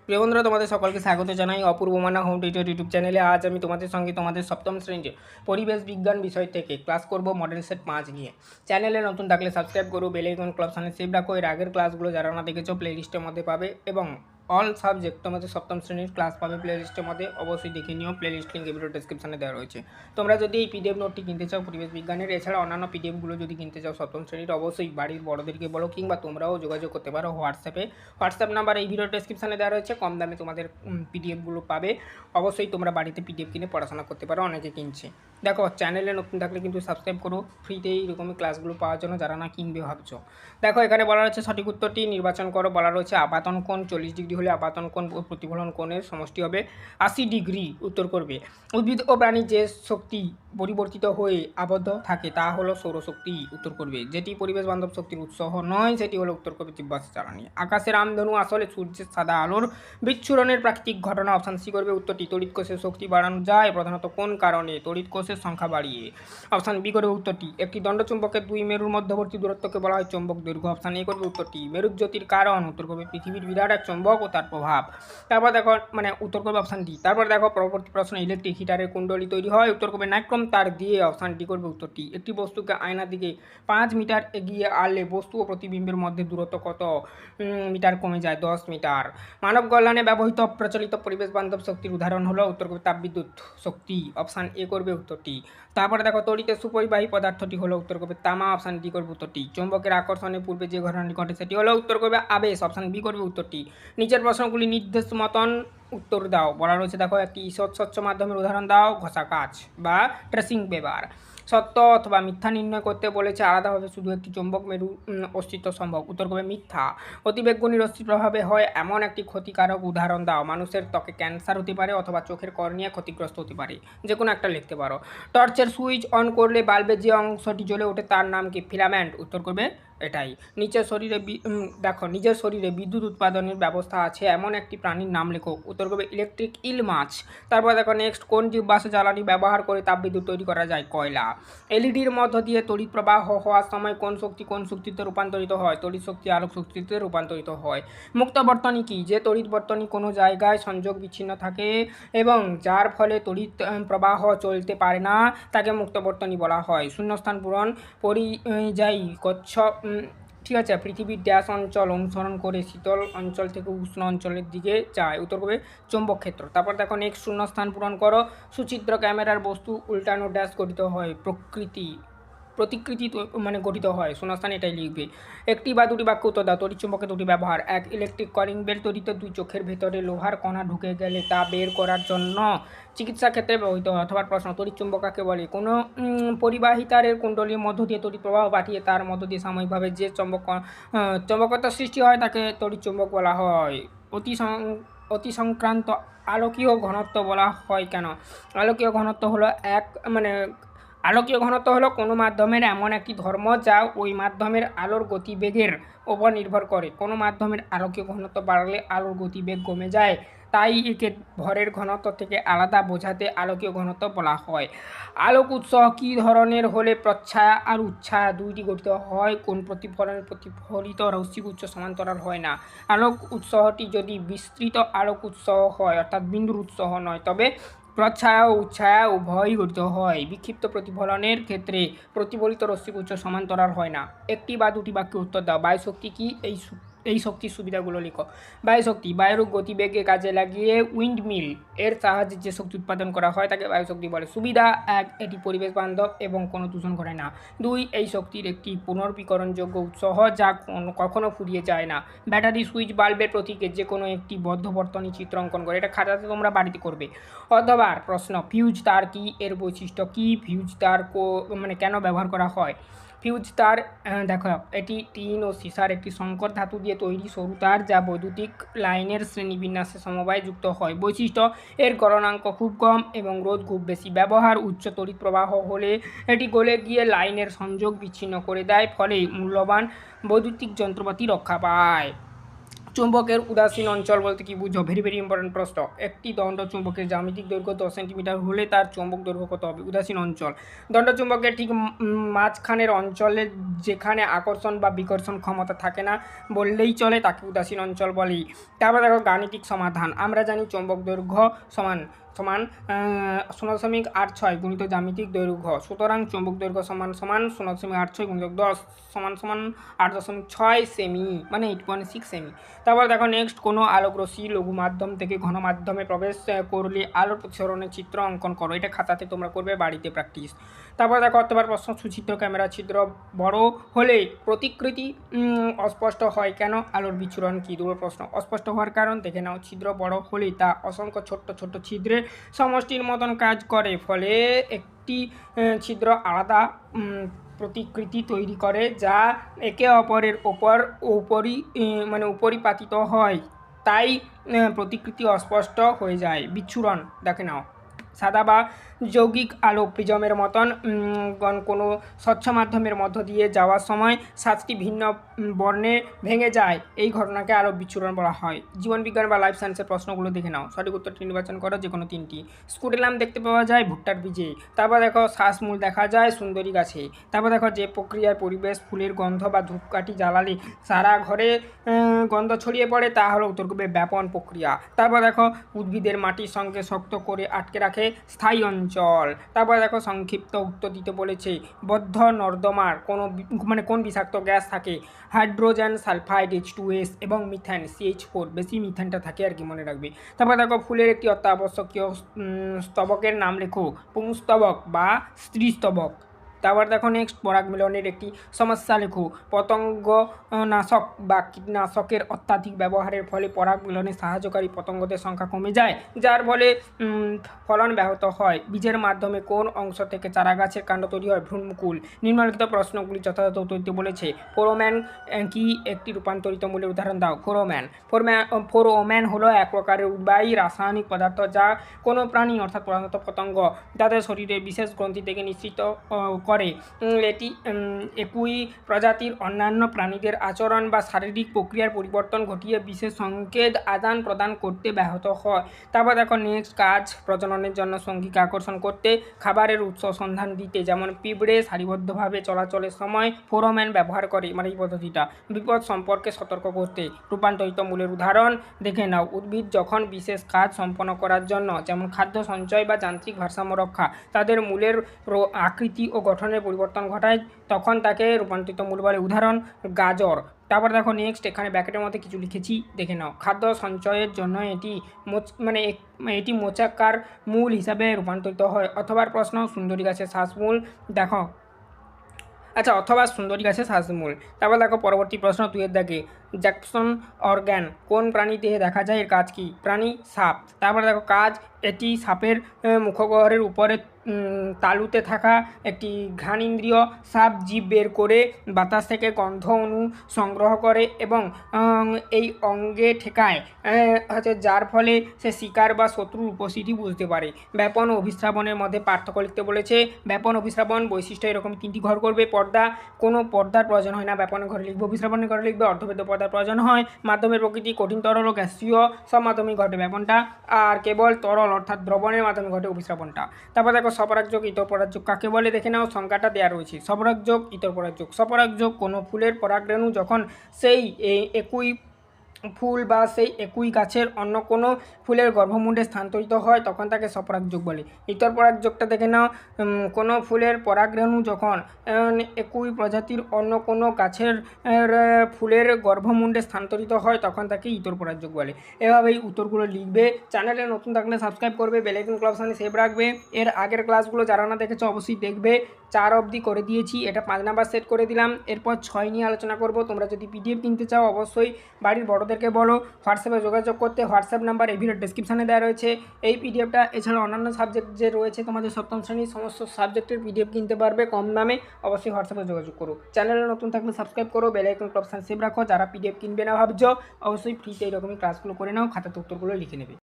প্রিয় বন্ধুরা, তোমাদের সকলকে স্বাগত জানাই অপূর্ব মানা হোম টিউটর ইউটিউব চ্যানেলে। আজ আমি তোমাদের সঙ্গে তোমাদের সপ্তম শ্রেণীর পরিবেশ বিজ্ঞান বিষয় থেকে ক্লাস করব মডেল সেট 5 নিয়ে। চ্যানেলে নতুন থাকলে সাবস্ক্রাইব করো, বেল আইকন ক্লাব সামনে সেভ রাখো। এর আগের ক্লাসগুলো যারা না দেখেছো প্লেলিস্টের মধ্যে পাবে এবং অল সাবজেক্ট তোমাদের সপ্তম শ্রেণীর ক্লাস পাবে প্লেলিস্টের মধ্যে। অবশ্যই দেখে নিও, প্লেলিস্ট লিঙ্ক ভিডিও ডেসক্রিপশনে দেওয়া রয়েছে। তোমরা যদি এই পিডিএফ নোটটি কিনতে চাও পরিবেশ বিজ্ঞানের, এছাড়া অন্যান্য পিডিএফগুলো যদি কিনতে চাও সপ্তম শ্রেণীর, অবশ্যই বাড়ির বড়দেরকে বলো কিংবা তোমরাও যোগাযোগ করতে পারো হোয়াটসঅ্যাপ নাম্বার এই ভিডিও ডেসক্রিপশনে দেওয়া রয়েছে। কম দামে তোমাদের পিডিএফগুলো পাবে। অবশ্যই তোমরা বাড়িতে পিডিএফ কিনে পড়াশোনা করতে পারো, অনেকে কিনছে। দেখো, চ্যানেলে নতুন থাকলে কিন্তু সাবস্ক্রাইব করো ফ্রিতে এইরকমই ক্লাসগুলো পাওয়ার জন্য, যারা না কিনবে ভাবছো। দেখো, এখানে বলা রয়েছে সঠিক উত্তরটি নির্বাচন করো। বলা রয়েছে আপাতন কোণ 40 ডিগ্রি হলে আপাতন কোণ ও প্রতিফলন কোণের সমষ্টি হবে 80 ডিগ্রি। উত্তর করবে উদ্ভিদ ও প্রাণী যে শক্তি পরিবর্তিত হয়ে আবদ্ধ থাকে তা হলো সৌরশক্তি। উত্তর করবে যেটি পরিবেশ বান্ধব শক্তির উৎস নয় সেটি হলো উত্তর করবে জীবাশ্ম জ্বালানি। আকাশের রামধনু আসলে সূর্যের সাদা আলোর বিচ্ছুরণের প্রাকৃতিক ঘটনা। অপশান সি করবে উত্তরটি তড়িৎ কোষের শক্তি বাড়ানো যায় প্রধানত কোন কারণে? তড়িৎ কোষের সংখ্যা বাড়িয়ে। অপশান বি করবে উত্তরটি একটি দণ্ডচুম্বকের দুই মেরুর মধ্যবর্তী দূরত্বকে বলা হয় চৌম্বক দৈর্ঘ্য। অপশান এ করবে উত্তরটি মেরুজ্যোতির কারণ। উত্তর করবে পৃথিবীর বিরাট এক চৌম্বক ও তার প্রভাব। তারপর দেখো উত্তর করবে অপশান ডি। তারপর দেখো পরবর্তী প্রশ্ন, ইলেকট্রিক হিটারের কুণ্ডলী তৈরি হয়। উত্তর করবে নাইক্রোম তার দিয়ে। অপশান ডি করবে উত্তরটি একটি বস্তুকে আয়নার দিকে 5 মিটার এগিয়ে আনলে বস্তু ও প্রতিবিম্বের মধ্যে দূরত্ব কত মিটার কমে যায়? 10 মিটার। মানব কল্যাণে ব্যবহৃত প্রচলিত পরিবেশ বান্ধব শক্তির উদাহরণ হলো? উত্তর করবে তাপবিদ্যুৎ শক্তি। অপশান এ করবে উত্তরটি। তারপরে দেখো তড়িতের সুপরিবাহী পদার্থটি হলো? উত্তর করবে তামা। অপশান ডি করবে উত্তরটি চৌম্বকের আকর্ষণের পূর্বে যে ঘটনাটি ঘটে সেটি হলো? উত্তর করবে আবেশ। অপশান বি করবে উত্তরটি। নিচের প্রশ্নগুলি নির্দেশ মতন উত্তর দাও। বলা রয়েছে দেখো একটি স্বচ্ছ মাধ্যমের উদাহরণ দাও। ঘষা কাচ বা ট্রেসিং পেপার। সত্য অথবা মিথ্যা নির্ণয় করতে বলেছে আলাদাভাবে শুধু একটি চৌম্বক মেরু অস্তিত্ব সম্ভব। উত্তর করবে মিথ্যা। অতিবেগুনি রশ্মির প্রভাবে হয় এমন একটি ক্ষতিকারক উদাহরণ দাও। মানুষের ত্বকে ক্যান্সার হতে পারে অথবা চোখের কর্নিয়া ক্ষতিগ্রস্ত হতে পারে, যে কোনো একটা লিখতে পারো। টর্চের সুইচ অন করলে বাল্বের যে অংশটি জ্বলে ওঠে তার নাম কি? ফিলামেন্ট। উত্তর করবে এটাই। নিজের শরীরে বিদ্যুৎ উৎপাদনের ব্যবস্থা আছে এমন একটি প্রাণীর নাম লেখো। উত্তর করবে ইলেকট্রিক ইল মাছ। তারপর দেখো নেক্সট, কোন জীবাশ্ম জ্বালানি ব্যবহার করে তাপবিদ্যুৎ তৈরি করা যায়? কয়লা। এলইডির মধ্য দিয়ে তড়িৎ প্রবাহ হওয়ার সময় কোন শক্তিতে রূপান্তরিত হয়? তড়িৎ শক্তি আলোক শক্তিতে রূপান্তরিত হয়। মুক্ত বর্তনী কি? যে তড়িৎ বর্তনী কোনো জায়গায় সংযোগ বিচ্ছিন্ন থাকে এবং যার ফলে তড়িৎ প্রবাহ চলতে পারে না তাকে মুক্ত বর্তনী বলা হয়। শূন্যস্থান পূরণ পরিযায়ী কচ্ছপ ঠিক আছে পৃথিবীর ড্যাশ অঞ্চল অনুসরণ করে শীতল অঞ্চল থেকে উষ্ণ অঞ্চলের দিকে যায়? উত্তর করবে চৌম্বক ক্ষেত্র। তারপর দেখো নেক্সট, শূন্যস্থান পূরণ করো। সুচিত্র ক্যামেরার বস্তু উল্টানো ড্যাশ গঠিত হয়? প্রতিকৃতি গঠিত হয়। শূন্যস্থান এটাই লিখবে। একটি বা দুটি বাক্য উত্তর দাও। তড়িৎচুম্বকের দুটি ব্যবহার। এক, ইলেকট্রিক কলিং বেল তৈরিতে দুই চোখের ভেতরে লোহার কণা ঢুকে গেলে তা বের করার জন্য চিকিৎসা ক্ষেত্রে ব্যবহৃত হয়। অথবা প্রশ্ন, তড়িৎচুম্বক কাকে বলে? কোনো পরিবাহী তারের কুণ্ডলীর মধ্য দিয়ে তড়িৎ প্রবাহ পাঠিয়ে তার মধ্য দিয়ে সাময়িকভাবে যে চৌম্বকতা সৃষ্টি হয় তাকে তড়িৎচুম্বক বলা হয়। অতি সংক্রান্ত আলোকীয় ঘনত্ব বলা হয় কেন? আলোকীয় ঘনত্ব হলো আলোকীয় ঘনত্ব হলো কোনো মাধ্যমের এমন একটি ধর্ম যা ওই মাধ্যমের আলোর গতিবেগের ওপর নির্ভর করে। কোনো মাধ্যমের আলোকীয় ঘনত্ব বাড়লে আলোর গতিবেগ কমে যায়, তাই একে ভরের ঘনত্ব থেকে আলাদা বোঝাতে আলোকীয় ঘনত্ব বলা হয়। আলোক উৎস কী ধরনের হলে প্রচ্ছায়া আর উচ্ছায়া দুইটি গঠিত হয়? কোন প্রতিফলিত রশ্মি উৎস সমান্তরাল হয় না? আলোক উৎসটি যদি বিস্তৃত আলোক উৎস হয় অর্থাৎ বিন্দুর উৎস নয়, তবে প্রচ্ছায়া ও উচ্ছায়া উভয়ই গঠিত হয়। বিক্ষিপ্ত প্রতিফলনের ক্ষেত্রে প্রতিফলিত রশ্মি উৎস সমান্তরাল হয় না। একটি বা দুটি বাক্যে উত্তর দাও। বায়ুশক্তি কি? এই শক্তির সুবিধাগুলো লিখো। বায়ুশক্তি বায়ুর গতিবেগকে কাজে লাগিয়ে উইন্ডমিল এর সাহায্যে যে শক্তি উৎপাদন করা হয় তাকে বায়ুশক্তি বলে। সুবিধা এক, এটি পরিবেশ বান্ধব এবং কোনো দূষণ করে না। দুই, এই শক্তির একটি পুনর্বীকরণযোগ্য উৎস যা কখনো ফুরিয়ে যায় না। ব্যাটারি, সুইচ, বাল্বের প্রতীকে যে কোনো একটি বদ্ধ বর্তনী চিত্র অঙ্কন করে। এটা খাতাতে তোমরা বাড়িতে করবে। অথবা প্রশ্ন, ফিউজ তার কি? এর বৈশিষ্ট্য কি? ফিউজ তার কেন ব্যবহার করা হয়? ফিউজ তার দেখো এটি টিন ও সীসার একটি সংকর ধাতু দিয়ে তৈরি সরু তার যা বৈদ্যুতিক লাইনের শ্রেণীবিন্যাসে সমবায় যুক্ত হয়। বৈশিষ্ট্য, এর গলনাঙ্ক খুব কম এবং রোধ খুব বেশি। ব্যবহার, উচ্চ তড়িৎ প্রবাহ হলে এটি গলে গিয়ে লাইনের সংযোগ বিচ্ছিন্ন করে দেয়, ফলে মূল্যবান বৈদ্যুতিক যন্ত্রপাতি রক্ষা পায়। চুম্বকের উদাসীন অঞ্চল বলতে কি বুঝো? ভেরি ইম্পর্টেন্ট প্রশ্ন। একটি দণ্ড চুম্বকের জ্যামিতিক দৈর্ঘ্য 10 সেন্টিমিটার হলে তার চৌম্বক দৈর্ঘ্য কত হবে? উদাসীন অঞ্চল দণ্ড চুম্বকের ঠিক মাঝখানের অঞ্চলে যেখানে আকর্ষণ বা বিকর্ষণ ক্ষমতা থাকে না বললেই চলে, তাকে উদাসীন অঞ্চল বলে। তারপর দেখো গাণিতিক সমাধান। আমরা জানি চৌম্বক দৈর্ঘ্য সমান 0.86 গুণিত জ্যামিতিক দৈর্ঘ্য, সুতরাং চৌম্বক দৈর্ঘ্য সমান 0.86 গুণিত 10 সমান 8.6 সেমি, মানে 8.6 সেমি। তারপর দেখো নেক্সট, কোনো আলোক রশ্মি লঘু মাধ্যম থেকে ঘন মাধ্যমে প্রবেশ করলে আলোর প্রতিসরণের চিত্র অঙ্কন করো। এটা খাতাতে তোমরা করবে, বাড়িতে প্র্যাকটিস। তারপর দেখো অতবার প্রশ্ন, সুচিত্র ক্যামেরা ছিদ্র বড় হলে প্রতিকৃতি অস্পষ্ট হয় কেন? আলোর বিচ্ছুরণ কি? দুটো প্রশ্ন। অস্পষ্ট হওয়ার কারণ দেখে নাও। ছিদ্র বড় হলে তা অসংখ্য ছোট্ট ছোট্ট ছিদ্রের সমষ্টির মতন কাজ করে, ফলে একটি ছিদ্র আলাদা প্রতিকৃতি তৈরি করে যা একে অপরের উপরিপাতিত হয়, তাই প্রতিকৃতি অস্পষ্ট হয়ে যায়। বিচ্ছুরণ দেখে নাও। সাদা বা যৌগিক আলো প্রিজমের মতন কোনো স্বচ্ছ মাধ্যমের মধ্য দিয়ে যাওয়ার সময় 7টি ভিন্ন বর্ণে ভেঙে যায়, এই ঘটনাকে আলো বিচ্ছুরণ বলা হয়। জীবনবিজ্ঞান বা লাইফ সায়েন্সের প্রশ্নগুলো দেখে নাও, সঠিক উত্তরটি নির্বাচন করো, যে কোনো 3টি। স্কুটেলাম দেখতে পাওয়া যায় ভুট্টার বীজে। তারপর দেখো শ্বাসমূল দেখা যায় সুন্দরী গাছে। তারপর দেখো যে প্রক্রিয়ায় পরিবেশ ফুলের গন্ধ বা ধূপকাঠি জ্বালালে সারা ঘরে গন্ধ ছড়িয়ে পড়ে, তা হলো উত্তর করবে ব্যাপন প্রক্রিয়া। তারপর দেখো উদ্ভিদের মাটির সঙ্গে শক্ত করে আটকে রাখে স্থায়ী অঞ্চল। তারপর দেখো সংক্ষিপ্ত উত্তর দিতে বলেছে, বদ্ধ নর্দমার কোন বিষাক্ত গ্যাস থাকে? হাইড্রোজেন সালফাইড H2S এবং মিথেন CH4, বেশি মিথেনটা থাকে আর কি, মনে রাখবে। তারপর দেখো ফুলের একটি অত্যাবশ্যকীয় স্তবকের নাম লেখো। পুংস্তবক বা স্ত্রীস্তবক। তারপর দেখো নেক্সট, পরাগ মিলনের একটি সমস্যা লেখো। পতঙ্গ নাশক বা কীটনাশকের অত্যাধিক ব্যবহারের ফলে পরাগ মিলনে সাহায্যকারী পতঙ্গদের সংখ্যা কমে যায়, যার ফলে ফলন ব্যাহত হয়। বীজের মাধ্যমে কোন অংশ থেকে চারা গাছের কাণ্ড তৈরি হয়? ভ্রূণমুকুল। নিম্নলিখিত প্রশ্নগুলি যথাযথ উত্তর দিতে বলেছে। ফেরোমন কি একটি রূপান্তরিত মূলের উদাহরণ দাও। ফেরোমন হলো এক প্রকারের উদ্বায়ী রাসায়নিক পদার্থ যা কোনো প্রাণী অর্থাৎ প্রধানত পতঙ্গ তাদের শরীরের বিশেষ গ্রন্থি থেকে নিঃসৃত করে। এটি একই প্রজাতির অন্যান্য প্রাণীদের আচরণ বা শারীরিক প্রক্রিয়ার পরিবর্তন ঘটিয়ে বিশেষ সংকেত আদান প্রদান করতে ব্যাহত হয়। তারপর দেখো নেক্সট, কাজ প্রজননের জন্য সঙ্গীকে আকর্ষণ করতে, খাবারের উৎস সন্ধান দিতে, যেমন পিঁপড়ে সারিবদ্ধভাবে চলাচলের সময় ফেরোমন ব্যবহার করে, মানে এই পদ্ধতিটা। বিপদ সম্পর্কে সতর্ক করতে। রূপান্তরিত মূলের উদাহরণ দেখে নাও। উদ্ভিদ যখন বিশেষ কাজ সম্পন্ন করার জন্য, যেমন খাদ্য সঞ্চয় বা যান্ত্রিক ভারসাম্য রক্ষা, তাদের মূলের আকৃতি ও গঠনের পরিবর্তন ঘটায়, তখন তাকে রূপান্তরিত মূল বলে। উদাহরণ গাজর। তারপর দেখো নেক্সট, এখানে ব্র্যাকেটের মধ্যে কিছু লিখেছি, দেখে নাও। খাদ্য সঞ্চয়ের জন্য এটি মোচাকার মূল হিসাবে রূপান্তরিত হয়। অথবা প্রশ্ন, সুন্দরী গাছের শ্বাসমূল দেখো। আচ্ছা, অথবা সুন্দরী গাছের শ্বাসমূল। তারপর দেখো পরবর্তী প্রশ্ন 2 দাগে, জ্যাকসন অর্গ্যান কোন প্রাণী দেহে দেখা যায়, এর কাজ কি? প্রাণী সাপ। তারপর দেখো কাজ, এটি সাপের মুখগহ্বরের উপরে তালুতে থাকা একটি ঘ্রাণেন্দ্রিয়। সাপ জীব বের করে বাতাস থেকে গন্ধ অণু সংগ্রহ করে এবং এই অঙ্গে ঠেকায়, যার ফলে সে শিকার বা শত্রুর উপস্থিতি বুঝতে পারে। ব্যাপন ও অভিস্রাবণের মধ্যে পার্থক্য লিখতে বলেছে। ব্যাপন অভিস্রাবণ বৈশিষ্ট্য এরকম 3টি ঘর করবে। পর্দা, কোনো পর্দার প্রয়োজন হয় না, ব্যাপনের ঘরে লিখবে। অভিস্রাবণের ঘরে লিখবে অর্ধভেদ্য পর্দার প্রয়োজন হয়। মাধ্যমের প্রকৃতি, কঠিন তরল ও গ্যাসীয় সব মাধ্যমেই ঘটে ব্যাপনটা, আর কেবল তরল অর্থাৎ দ্রবণের মাধ্যমে ঘটে অভিস্রাবণটা। তারপর দেখো স্বপরাগযোগ ইতর পরাগযোগ কাকে বলে, দেখে নাও। সংজ্ঞাটা দেওয়া রয়েছে। স্বপরাগযোগ, ইতর পরাগযোগ। স্বপরাগযোগ, কোনো ফুলের পরাগরেণু যখন সেই একই ফুল বা সেই একই গাছের অন্য কোনো ফুলের গর্ভমুণ্ডে স্থানান্তরিত হয়, তখন তাকে স্বপরাগযোগ বলে। ইতর পরাগযোগটা দেখে নাও। কোনো ফুলের পরাগরেণু যখন একই প্রজাতির অন্য কোনো গাছের ফুলের গর্ভমুণ্ডে স্থানান্তরিত হয়, তখন তাকে ইতর পরাগযোগ বলে। এভাবেই উত্তরগুলো লিখবে। চ্যানেলে নতুন থাকলে সাবস্ক্রাইব করবে, বেল আইকন অপশনে সেভ রাখবে। এর আগের ক্লাসগুলো যারা না দেখেছো অবশ্যই দেখবে। 4 অবধি করে দিয়েছি, এটা 5 নাম্বার সেট করে দিলাম। এরপর 6 নিয়ে আলোচনা করব। তোমরা যদি PDF কিনতে চাও অবশ্যই বাড়ির বড়দেরকে বলো হোয়াটসঅ্যাপে যোগাযোগ করতে। হোয়াটসঅ্যাপ নাম্বার এই ভিডিওর ডেসক্রিপশানে দেওয়া রয়েছে। এই PDFটা এছাড়া অন্যান্য সাবজেক্ট যে রয়েছে তোমাদের সপ্তম শ্রেণীর সমস্ত সাবজেক্টের PDF কিনতে পারবে কম দামে। অবশ্যই হোয়াটসঅ্যাপে যোগাযোগ করো। চ্যানেলে নতুন থাকলে সাবস্ক্রাইব করো, বেল আইকন অপশন সেভ রাখো। যারা PDF কিনবে না ভাবছো অবশ্যই ফ্রিতে এইরকমই ক্লাসগুলো করে নাও, খাতাতে উত্তরগুলো লিখে নেবে।